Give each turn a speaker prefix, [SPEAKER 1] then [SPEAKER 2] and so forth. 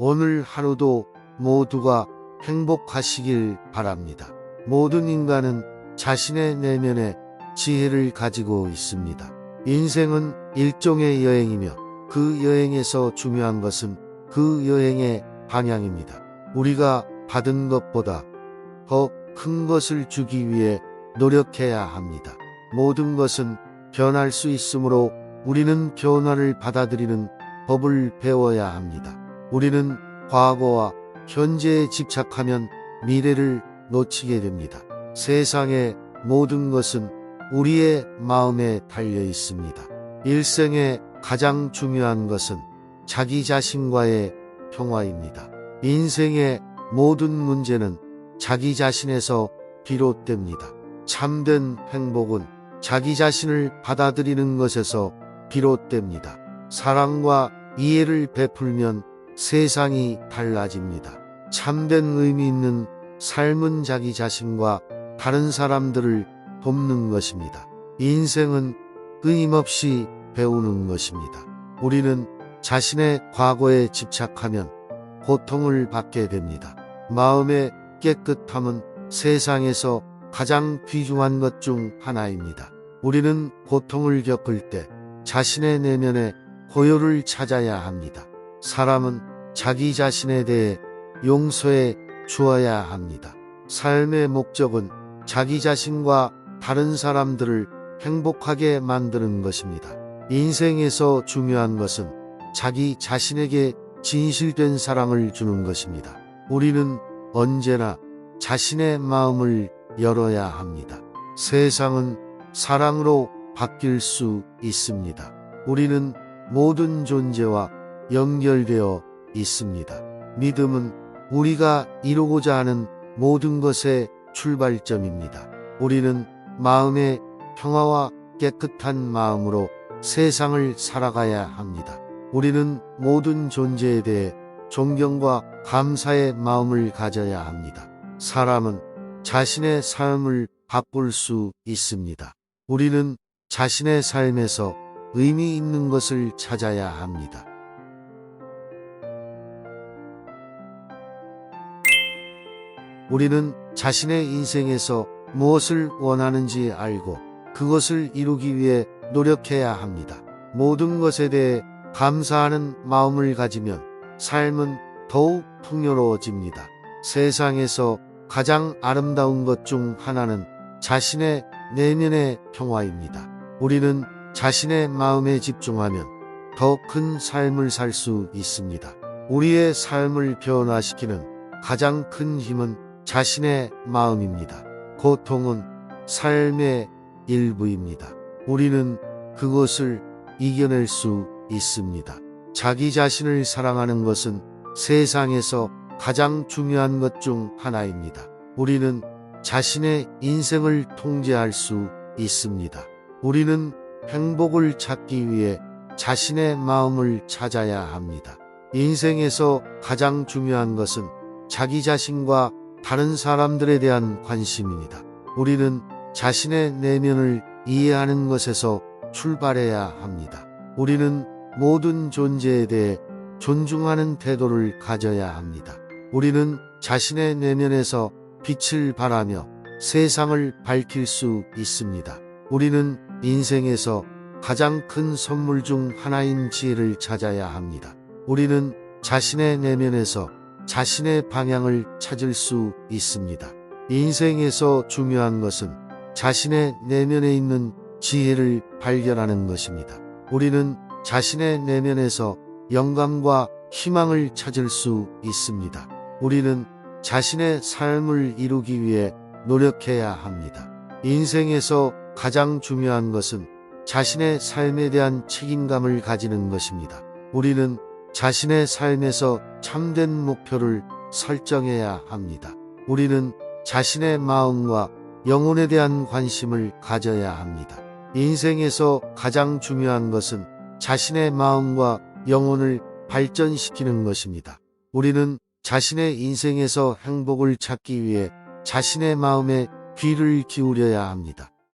[SPEAKER 1] 오늘 하루도 모두가 행복하시길 바랍니다. 모든 인간은 자신의 내면에 지혜를 가지고 있습니다. 인생은 일종의 여행이며 그 여행에서 중요한 것은 그 여행의 방향입니다. 우리가 받은 것보다 더 큰 것을 주기 위해 노력해야 합니다. 모든 것은 변할 수 있으므로 우리는 변화를 받아들이는 법을 배워야 합니다. 우리는 과거와 현재에 집착하면 미래를 놓치게 됩니다. 세상의 모든 것은 우리의 마음에 달려 있습니다. 일생에 가장 중요한 것은 자기 자신과의 평화입니다. 인생의 모든 문제는 자기 자신에서 비롯됩니다. 참된 행복은 자기 자신을 받아들이는 것에서 비롯됩니다. 사랑과 이해를 베풀면 세상이 달라집니다. 참된 의미 있는 삶은 자기 자신과 다른 사람들을 돕는 것입니다. 인생은 끊임없이 배우는 것입니다. 우리는 자신의 과거에 집착하면 고통을 받게 됩니다. 마음의 깨끗함은 세상에서 가장 귀중한 것 중 하나입니다. 우리는 고통을 겪을 때 자신의 내면에 고요를 찾아야 합니다. 사람은 자기 자신에 대해 용서해 주어야 합니다. 삶의 목적은 자기 자신과 다른 사람들을 행복하게 만드는 것입니다. 인생에서 중요한 것은 자기 자신에게 진실된 사랑을 주는 것입니다. 우리는 언제나 자신의 마음을 열어야 합니다. 세상은 사랑으로 바뀔 수 있습니다. 우리는 모든 존재와 연결되어 있습니다. 믿음은 우리가 이루고자 하는 모든 것의 출발점입니다. 우리는 마음의 평화와 깨끗한 마음으로 세상을 살아가야 합니다. 우리는 모든 존재에 대해 존경과 감사의 마음을 가져야 합니다. 사람은 자신의 삶을 바꿀 수 있습니다. 우리는 자신의 삶에서 의미 있는 것을 찾아야 합니다. 우리는 자신의 인생에서 무엇을 원하는지 알고 그것을 이루기 위해 노력해야 합니다. 모든 것에 대해 감사하는 마음을 가지면 삶은 더욱 풍요로워집니다. 세상에서 가장 아름다운 것 중 하나는 자신의 내면의 평화입니다. 우리는 자신의 마음에 집중하면 더 큰 삶을 살 수 있습니다. 우리의 삶을 변화시키는 가장 큰 힘은 자신의 마음입니다. 고통은 삶의 일부입니다. 우리는 그것을 이겨낼 수 있습니다. 자기 자신을 사랑하는 것은 세상에서 가장 중요한 것 중 하나입니다. 우리는 자신의 인생을 통제할 수 있습니다. 우리는 행복을 찾기 위해 자신의 마음을 찾아야 합니다. 인생에서 가장 중요한 것은 자기 자신과 다른 사람들에 대한 관심입니다. 우리는 자신의 내면을 이해하는 것에서 출발해야 합니다. 우리는 모든 존재에 대해 존중하는 태도를 가져야 합니다. 우리는 자신의 내면에서 빛을 발하며 세상을 밝힐 수 있습니다. 우리는 인생에서 가장 큰 선물 중 하나인 지혜를 찾아야 합니다. 우리는 자신의 내면에서 자신의 방향을 찾을 수 있습니다. 인생에서 중요한 것은 자신의 내면에 있는 지혜를 발견하는 것입니다. 우리는 자신의 내면에서 영감과 희망을 찾을 수 있습니다. 우리는 자신의 삶을 이루기 위해 노력해야 합니다. 인생에서 가장 중요한 것은 자신의 삶에 대한 책임감을 가지는 것입니다. 우리는 자신의 삶에서 참된 목표를 설정해야 합니다. 우리는 자신의 마음과 영혼에 대한 관심을 가져야 합니다. 인생에서 가장 중요한 것은 자신의 마음과 영혼을 발전시키는 것입니다. 우리는 자신의 인생에서 행복을 찾기 위해 자신의 마음에 귀를 기울여야 합니다.